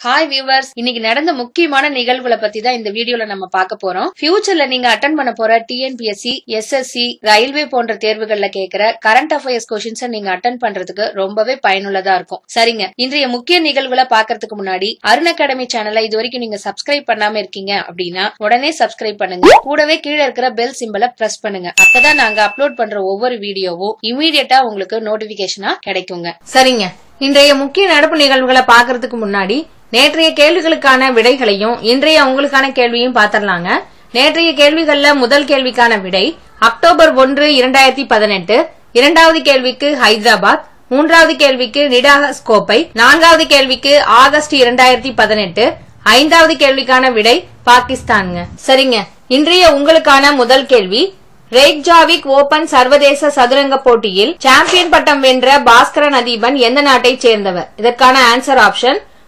Hi viewers, இன்னைக்கு நடந்த முக்கியமான நிகழ்வுகளை பத்தி தான் இந்த வீடியோல நம்ம பார்க்க போறோம். ஃபியூச்சர்ல நீங்க அட்டெண்ட் பண்ண போற டிஎன்பிஎஸ்சி, எஸ்எஸ்சி, ரயில்வே போன்ற தேர்வுகள்ல கேட்கிற கரண்ட் அஃபேர்ஸ் கொஸ்டின்ஸ் நீங்க அட்டெண்ட் பண்றதுக்கு ரொம்பவே பயனுள்ளதா இருக்கும். சரிங்க, இன்றைய முக்கிய நிகழ்வுகளை பாக்கிறதுக்கு முன்னாடி அருண் அகாடமி சேனலை இது வரைக்கும் நீங்க சப்ஸ்கிரைப் பண்ணாம இருக்கீங்க அப்படின்னா உடனே சப்ஸ்கிரைப் பண்ணுங்க. கூடவே கீழே இருக்கிற பெல் சிம்பலை பிரஸ் பண்ணுங்க. அப்பதான் நாங்க அப்லோட் பண்ற ஒவ்வொரு வீடியோவும் இமீடியட்டா உங்களுக்கு நோட்டிபிகேஷனா கிடைக்குங்க. சரிங்க, இன்றைய முக்கிய நடப்பு நிகழ்வுகளை பாக்குறதுக்கு முன்னாடி நேற்றைய கேள்விகளுக்கான விடைகளையும் இன்றைய உங்களுக்கான கேள்வியும் பாத்திரலாங்க. நேற்றைய கேள்விகள்ல முதல் கேள்விக்கான விடை அக்டோபர் 1, 2018, இரண்டாவது கேள்விக்கு ஹைதராபாத், மூன்றாவது கேள்விக்கு நிடாகஸ் கோப்பை, நான்காவது கேள்விக்கு ஆகஸ்ட் 2018, ஐந்தாவது கேள்விக்கான விடை பாகிஸ்தான்ங்க. சரிங்க, இன்றைய உங்களுக்கான முதல் கேள்வி ரெய்க்ஜாவிக் ஓபன் சர்வதேச சதுரங்க போட்டியில் சாம்பியன் பட்டம் வென்ற பாஸ்கரன் அதீபன் எந்த நாட்டை சேர்ந்தவர்? இதற்கான answer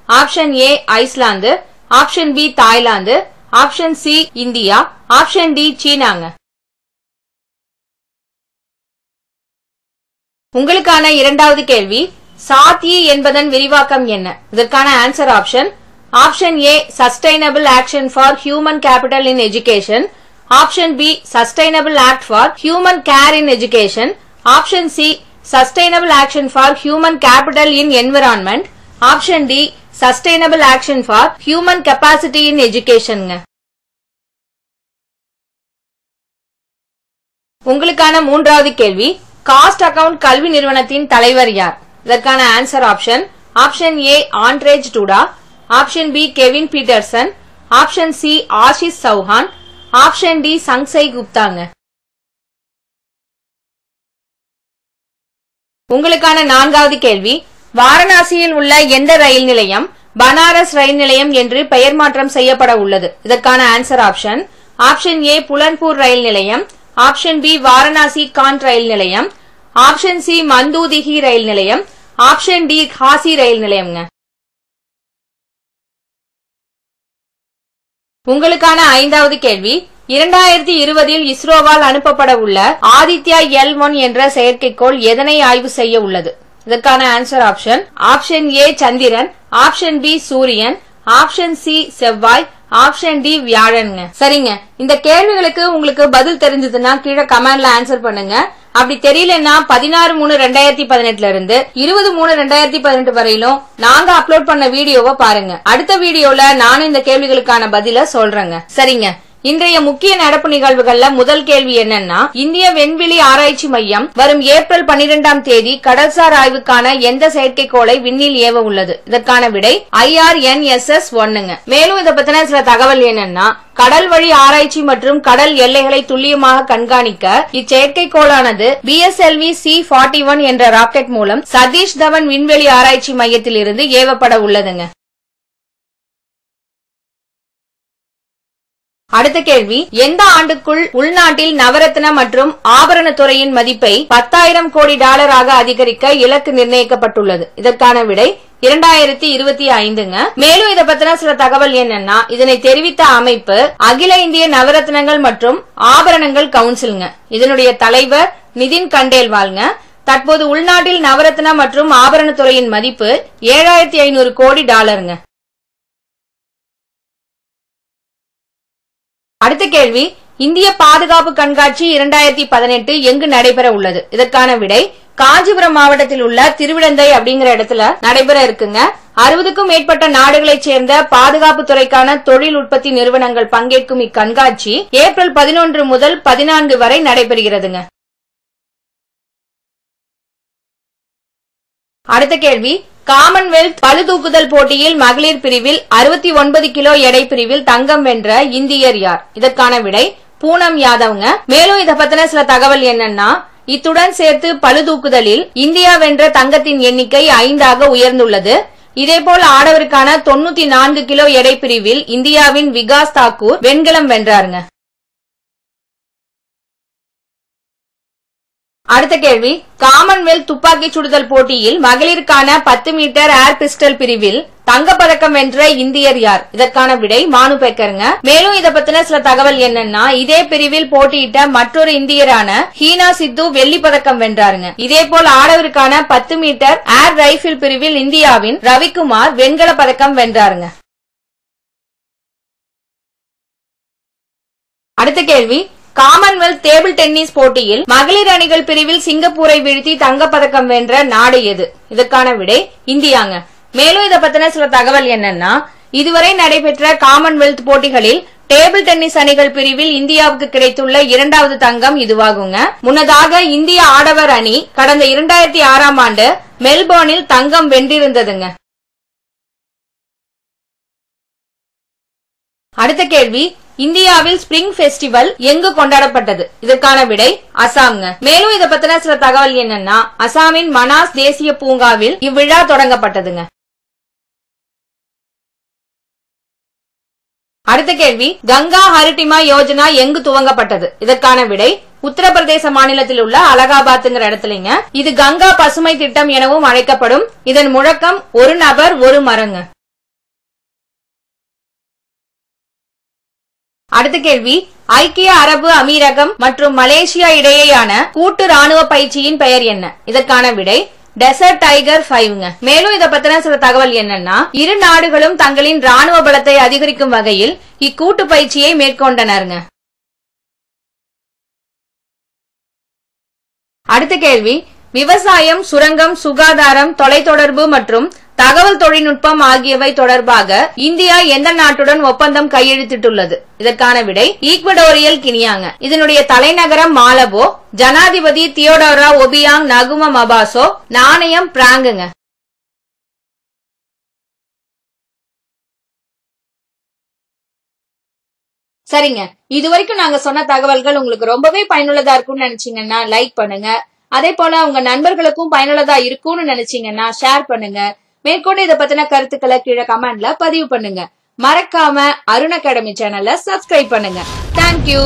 option A Iceland, option B Thailand, option C India, option D சீனாங்க. உங்களுக்கான இரண்டாவது கேள்வி சாத்தி என்பதன் விரிவாக்கம் என்ன? இதற்கான answer option A sustainable action for human capital in education, option B sustainable act for human care in education, option C sustainable action for human capital in environment, option D sustainable action for human capacity in education. உங்களுக்கான மூன்றாவது கேள்வி cost account கல்வி நிறுவனத்தின் தலைவர் யார்? இதற்கான answer option A Andrzej Duda, option B Kevin Pietersen, option C Ashish Chauhan, option D Sanjay குப்தாங்க. உங்களுக்கான நான்காவது கேள்வி வாரணாசியில் உள்ள எந்த ரயில் நிலையம் பனாரஸ் ரயில் நிலையம் என்று பெயர் மாற்றம் செய்யப்பட உள்ளது? இதற்கான ஆன்சர் ஆப்ஷன் ஏ புலன்பூர் ரயில் நிலையம், ஆப்ஷன் பி வாரணாசி காண்ட் ரயில் நிலையம், ஆப்ஷன் சி மந்தூதிஹி ரயில் நிலையம், ஆப்ஷன் டி காசி ரயில் நிலையம்ங்க. உங்களுக்கான ஐந்தாவது கேள்வி 2020 இஸ்ரோவால் அனுப்பப்பட உள்ள ஆதித்யா L1 என்ற செயற்கைக்கோள் எதனை ஆய்வு செய்ய உள்ளது? இதற்கான ஆன்சர் ஆப்ஷன் ஏ சந்திரன், ஆப்ஷன் பி சூரியன், ஆப்ஷன் சி செவ்வாய், ஆப்ஷன் டி வியாழன். சரிங்க, இந்த கேள்விகளுக்கு உங்களுக்கு பதில் தெரிஞ்சதுன்னா கீழே கமெண்ட்ல ஆன்சர் பண்ணுங்க. அப்படி தெரியலன்னா 16/3/2018 இருந்து 20/3/2018 வரையிலும் நாங்க அப்லோட் பண்ண வீடியோவை பாருங்க. அடுத்த வீடியோல நானும் இந்த கேள்விகளுக்கான பதில சொல்றேங்க. சரிங்க, இன்றைய முக்கிய நடப்பு நிகழ்வுகள்ல முதல் கேள்வி என்னன்னா இந்திய விண்வெளி ஆராய்ச்சி மையம் வரும் ஏப்ரல் 12ஆம் தேதி கடல்சார் ஆய்வுக்கான எந்த செயற்கைக்கோளை விண்ணில் ஏவ உள்ளது? இதற்கான விடை IRNSS-1ங்க. மேலும் இதை பத்தின சில தகவல் என்னன்னா கடல் வழி ஆராய்ச்சி மற்றும் கடல் எல்லைகளை துல்லியமாக கண்காணிக்க இச்செயற்கைக்கோளானது BSLV C-41 என்ற ராக்கெட் மூலம் சதீஷ் தவன் விண்வெளி ஆராய்ச்சி மையத்தில் இருந்து ஏவப்பட உள்ளதுங்க. அடுத்த கேள்வி எந்த ஆண்டுக்குள் உள்நாட்டில் நவரத்ன மற்றும் ஆபரண துறையின் மதிப்பை $10,000 கோடி அதிகரிக்க இலக்கு நிர்ணயிக்கப்பட்டுள்ளது? இதற்கான விடை 2025ங்க. மேலும் இதை பத்தின சில தகவல் என்னன்னா இதனை தெரிவித்த அமைப்பு அகில இந்திய நவரத்னங்கள் மற்றும் ஆபரணங்கள் கவுன்சில்ங்க. இதனுடைய தலைவர் நிதின் கண்டேல்வால்ங்க. தற்போது உள்நாட்டில் நவரத்ன மற்றும் ஆபரண துறையின் மதிப்பு $7,500 கோடி. அடுத்த கேள்வி இந்திய பாதுகாப்பு கண்காட்சி 2018 எங்கு நடைபெற உள்ளது? இதற்கான விடை காஞ்சிபுரம் மாவட்டத்தில் உள்ள திருவிடந்தை அப்படிங்கிற இடத்துல நடைபெற இருக்குங்க. 60க்கும் மேற்பட்ட நாடுகளைச் சேர்ந்த பாதுகாப்பு துறைக்கான தொழில் உற்பத்தி நிறுவனங்கள் பங்கேற்கும் இக்கண்காட்சி ஏப்ரல் 11 முதல் 14 வரை நடைபெறுகிறதுங்க. அடுத்த கேள்வி காமன்வெல்த் பளுதூக்குதல் போட்டியில் மகளிர் பிரிவில் 69 கிலோ எடை பிரிவில் தங்கம் வென்ற இந்தியர் யார்? இதற்கான விடை பூனம் யாதவ்ங்க. மேலும் இதை பத்தின சில தகவல் என்னன்னா இத்துடன் சேர்த்து பளுதூக்குதலில் இந்தியா வென்ற தங்கத்தின் எண்ணிக்கை 5ஆக உயர்ந்துள்ளது. இதேபோல் ஆடவருக்கான 94 கிலோ எடை பிரிவில் இந்தியாவின் விகாஸ் தாக்கூர் வெண்கலம் வென்றாருங்க. அடுத்த கேள்வி, காமன்வெல்த் துப்பாக்கி சுடுதல் போட்டியில் மகளிருக்கான 10 மீட்டர் ஏர் பிஸ்டல் பிரிவில் தங்கப்பதக்கம் வென்ற இந்தியர் யார்? இதற்கான விடை மானு பேக்கருங்க. மேலும் இத பத்தின சில தகவல் என்னன்னா, இதே பிரிவில் போட்டியிட்ட மற்றொரு இந்தியரான ஹீனா சித்து வெள்ளி பதக்கம் வென்றாருங்க. இதே போல் ஆடவருக்கான 10 மீட்டர் ஏர் ரைபிள் பிரிவில் இந்தியாவின் ரவிக்குமார் வெண்கல பதக்கம் வென்றாருங்க. அடுத்த கேள்வி, காமன்வெல்த் டேபிள் டென்னிஸ் போட்டியில் மகளிர் அணிகள் பிரிவில் சிங்கப்பூரை வீழ்த்தி தங்கப்பதக்கம் வென்ற நாடு எது? இதற்கான விடை இந்தியாங்க. மேலும் இத பத்தின சில தகவல் என்னன்னா, இதுவரை நடைபெற்ற காமன்வெல்த் போட்டிகளில் டேபிள் டென்னிஸ் அணிகள் பிரிவில் இந்தியாவுக்கு கிடைத்துள்ள 2வது தங்கம் இதுவாகுங்க. முன்னதாக இந்திய ஆடவர் அணி கடந்த 2006ஆம் ஆண்டு மெல்போர்னில் தங்கம் வென்றிருந்ததுங்க. அடுத்த கேள்வி, இந்தியாவில் ஸ்பிரிங் ஃபெஸ்டிவல் எங்கு கொண்டாடப்பட்டது? இதற்கான விடை அசாம்ங்க. மேலும் இத பத்தின சில தகவல் என்னன்னா, அசாமின் மனாஸ் தேசிய பூங்காவில் இவ்விழா தொடங்கப்பட்டதுங்க. அடுத்த கேள்வி, கங்கா ஹரிட்டிமா யோஜனா எங்கு துவங்கப்பட்டது? இதற்கான விடை உத்தரப்பிரதேச மாநிலத்தில் உள்ள அலகாபாத்ங்கிற இடத்துலங்க. இது கங்கா பசுமை திட்டம் எனவும் அழைக்கப்படும். இதன் முழக்கம் ஒரு நபர் ஒரு மரங்க. அடுத்த கேள்வி, ஐக்கிய அரபு அமீரகம் மற்றும் மலேசியா இடையேயான கூட்டு ராணுவ பயிற்சியின் பெயர் என்ன? இதற்கான விடை டெசர்ட் டைகர் 5ங்க. மேலும் இத பத்தின சில தகவல் என்னன்னா, இரு நாடுகளும் தங்களின் ராணுவ பலத்தை அதிகரிக்கும் வகையில் இக்கூட்டு பயிற்சியை மேற்கொண்டனருங்க. அடுத்த கேள்வி, விவசாயம், சுரங்கம், சுகாதாரம், தொலைத்தொடர்பு மற்றும் தகவல் தொழில்நுட்பம் ஆகியவை தொடர்பாக இந்தியா எந்த நாட்டுடன் ஒப்பந்தம் கையெழுத்திட்டுள்ளது? இதற்கான விடை ஈக்வடோரியல் கினியாங்க. இதனுடைய தலைநகரம் மாலபோ. ஜனாதிபதி தியோடோரா ஒபியாங் நகும மபாசோ. நாணயம் பிராங்குங்க. சரிங்க, இதுவரைக்கும் நாங்க சொன்ன தகவல்கள் உங்களுக்கு ரொம்பவே பயனுள்ளதா இருக்கும்னு நினைச்சீங்கன்னா லைக் பண்ணுங்க. அதே போல உங்க நண்பர்களுக்கும் பயனுள்ளதா இருக்கும்னு நினைச்சீங்கன்னா ஷேர் பண்ணுங்க. மேற்கொண்டு இத பத்தின கருத்துக்களை கீழே கமெண்ட்ல பதிவு பண்ணுங்க. மறக்காம அருண் அகாடமி சேனலை சப்ஸ்கிரைப் பண்ணுங்க. தேங்க்யூ.